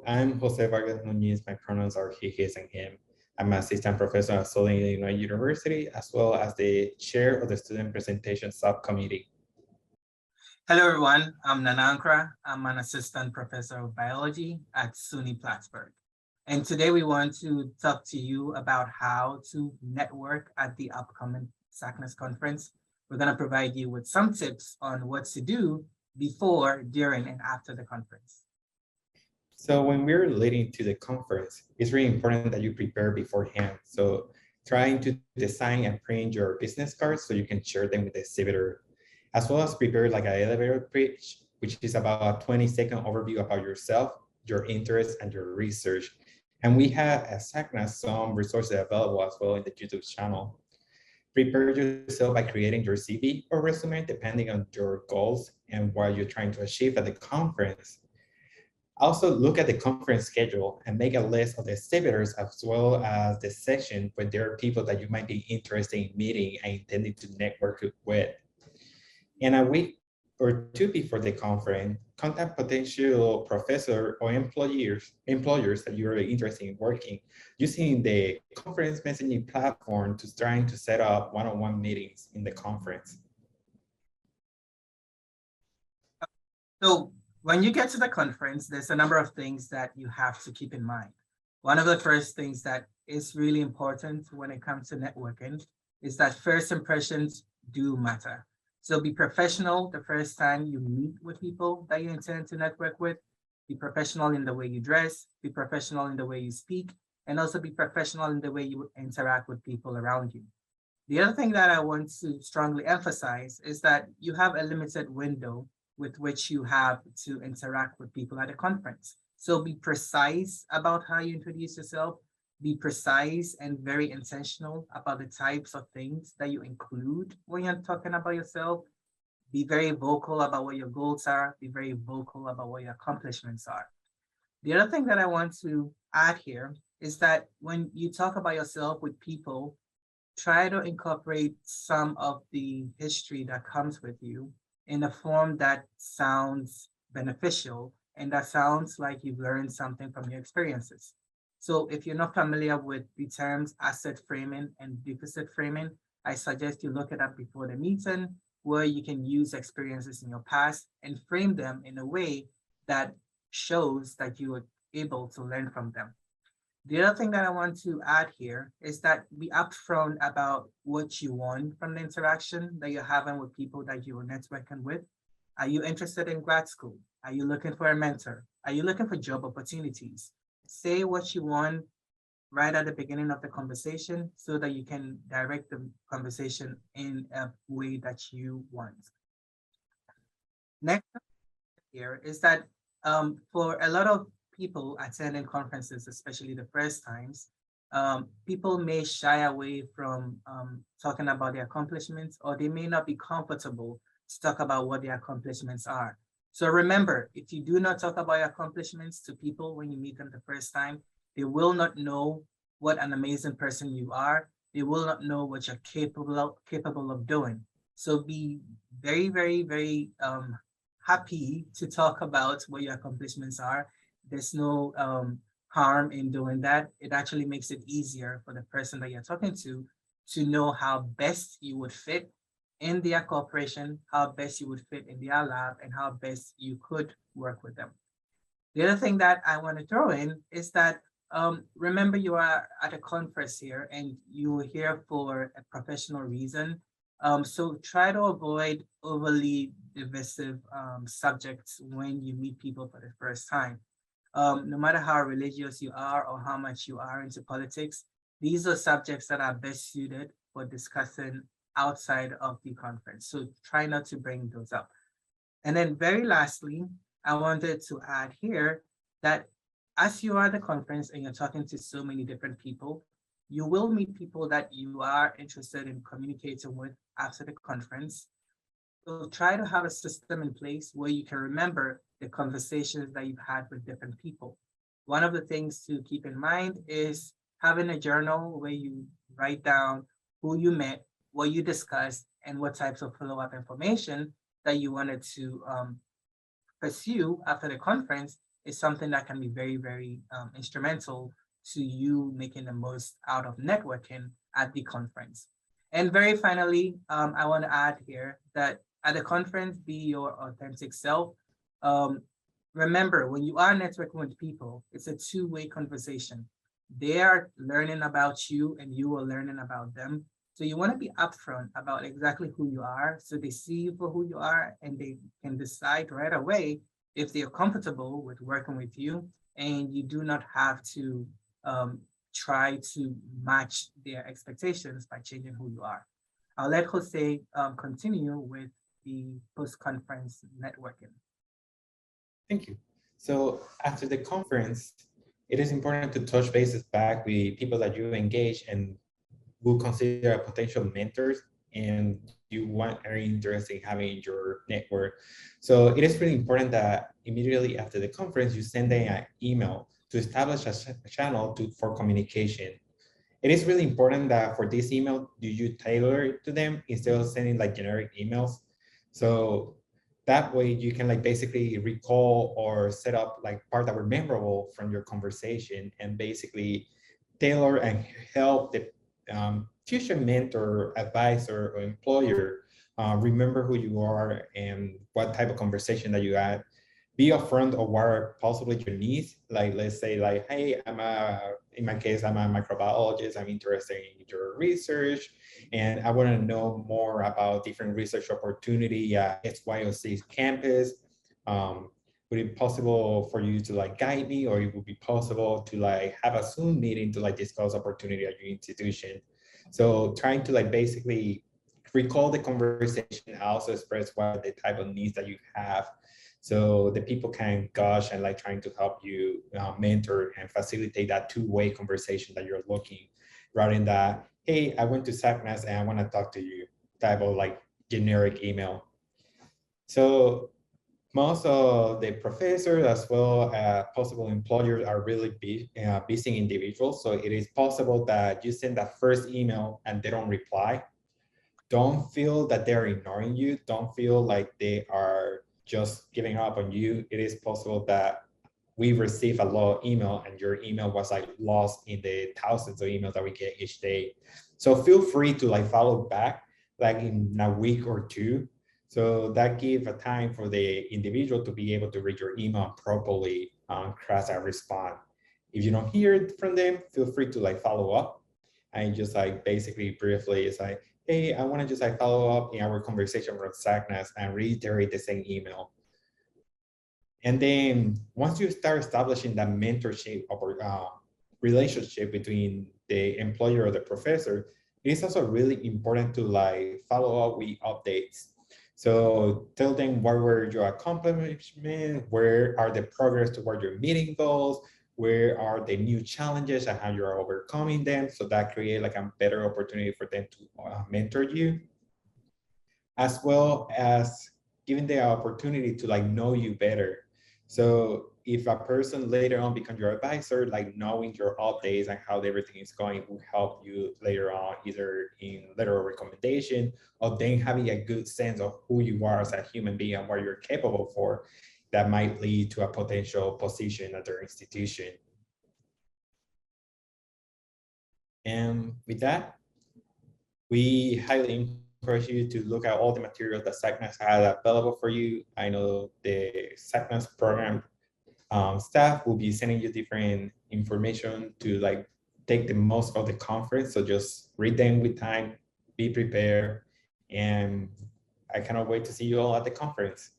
I'm Jose Vargas Nunez. My pronouns are he, his, and him. I'm an assistant professor at Southern Illinois University, as well as the chair of the Student Presentation Subcommittee. Hello, everyone. I'm Nanankra. I'm an assistant professor of biology at SUNY Plattsburgh. And today we want to talk to you about how to network at the upcoming SACNAS conference. We're going to provide you with some tips on what to do before, during, and after the conference. So when we're leading to the conference, it's really important that you prepare beforehand. So trying to design and print your business cards so you can share them with the exhibitor, as well as prepare like an elevator pitch, which is about a 20-second overview about yourself, your interests, and your research. And we have at SACNAS some resources available as well in the YouTube channel. Prepare yourself by creating your CV or resume, depending on your goals and what you're trying to achieve at the conference. Also, look at the conference schedule and make a list of the exhibitors as well as the section where there are people that you might be interested in meeting and intending to network with. And a week or two before the conference, contact potential professor or employers that you're interested in working using the conference messaging platform to trying to set up one-on-one meetings in the conference. So when you get to the conference, there's a number of things that you have to keep in mind. One of the first things that is really important when it comes to networking is that first impressions do matter. So be professional the first time you meet with people that you intend to network with. Be professional in the way you dress, be professional in the way you speak, and also be professional in the way you interact with people around you. The other thing that I want to strongly emphasize is that you have a limited window with which you have to interact with people at a conference. So be precise about how you introduce yourself, be precise and very intentional about the types of things that you include when you're talking about yourself. Be very vocal about what your goals are, be very vocal about what your accomplishments are. The other thing that I want to add here is that when you talk about yourself with people, try to incorporate some of the history that comes with you in a form that sounds beneficial and that sounds like you've learned something from your experiences. So if you're not familiar with the terms asset framing and deficit framing, I suggest you look it up before the meeting, where you can use experiences in your past and frame them in a way that shows that you were able to learn from them. The other thing that I want to add here is that be upfront about what you want from the interaction that you're having with people that you are networking with. Are you interested in grad school? Are you looking for a mentor? Are you looking for job opportunities? Say what you want right at the beginning of the conversation so that you can direct the conversation in a way that you want. Next here is that for a lot of people attending conferences, especially the first times, people may shy away from talking about their accomplishments, or they may not be comfortable to talk about what their accomplishments are. So remember, if you do not talk about your accomplishments to people when you meet them the first time, they will not know what an amazing person you are. They will not know what you're capable of doing. So be very, very, very happy to talk about what your accomplishments are. There's no harm in doing that. It actually makes it easier for the person that you're talking to know how best you would fit in their corporation, how best you would fit in their lab, and how best you could work with them. The other thing that I want to throw in is that remember, you are at a conference here and you are here for a professional reason. So try to avoid overly divisive subjects when you meet people for the first time. No matter how religious you are or how much you are into politics, these are subjects that are best suited for discussing outside of the conference. So try not to bring those up. And then very lastly, I wanted to add here that as you are at the conference and you're talking to so many different people, you will meet people that you are interested in communicating with after the conference. So try to have a system in place where you can remember the conversations that you've had with different people. One of the things to keep in mind is having a journal where you write down who you met, what you discussed, and what types of follow-up information that you wanted to pursue after the conference is something that can be very, very instrumental to you making the most out of networking at the conference. And very finally, I want to add here that at the conference, be your authentic self. Um, Remember, when you are networking with people, it's a two-way conversation. They are learning about you and you are learning about them. So you want to be upfront about exactly who you are so they see you for who you are and they can decide right away if they're comfortable with working with you, and you do not have to um, try to match their expectations by changing who you are. I'll let Jose continue with the post-conference networking. Thank you. So after the conference, it is important to touch bases back with people that you engage and who consider a potential mentors and you want are interested in having in your network. So it is really important that immediately after the conference, you send them an email to establish a channel for communication. It is really important that for this email, do you tailor it to them instead of sending like generic emails? So that way you can like basically recall or set up like part that were memorable from your conversation and basically tailor and help the future mentor, advisor, or employer remember who you are and what type of conversation that you had. Be upfront of what are possibly your needs. Like, let's say, like, hey, in my case, I'm a microbiologist. I'm interested in your research, and I want to know more about different research opportunity at XYOC campus. Would it be possible for you to like guide me, or it would be possible to like have a Zoom meeting to like discuss opportunity at your institution? So trying to like basically recall the conversation, also express what the type of needs that you have, so the people can gush and like trying to help you mentor and facilitate that two-way conversation that you're looking, rather than that, hey, I went to SACMAS and I want to talk to you type of like generic email. So most of the professors as well as possible employers are really busy individuals. So it is possible that you send that first email and they don't reply. Don't feel that they're ignoring you. Don't feel like they are just giving up on you. It is possible that we receive a lot of email and your email was like lost in the thousands of emails that we get each day. So feel free to like follow back like in a week or two. So that give a time for the individual to be able to read your email properly, craft a response. If you don't hear from them, feel free to like follow up and just like basically briefly it's like, hey, I want to just like follow up in our conversation with SACNAS and reiterate the same email. And then once you start establishing that mentorship or relationship between the employer or the professor, it is also really important to like follow up with updates. So tell them what were your accomplishments, where are the progress toward your meeting goals, where are the new challenges and how you're overcoming them. So that create like a better opportunity for them to mentor you, as well as giving the opportunity to like know you better. So if a person later on becomes your advisor, like knowing your updates and how everything is going will help you later on, either in letter of recommendation or then having a good sense of who you are as a human being and what you're capable for, that might lead to a potential position at their institution. And with that, we highly encourage you to look at all the materials that SACNAS has available for you. I know the SACNAS program staff will be sending you different information to like take the most of the conference. So just read them with time, be prepared, and I cannot wait to see you all at the conference.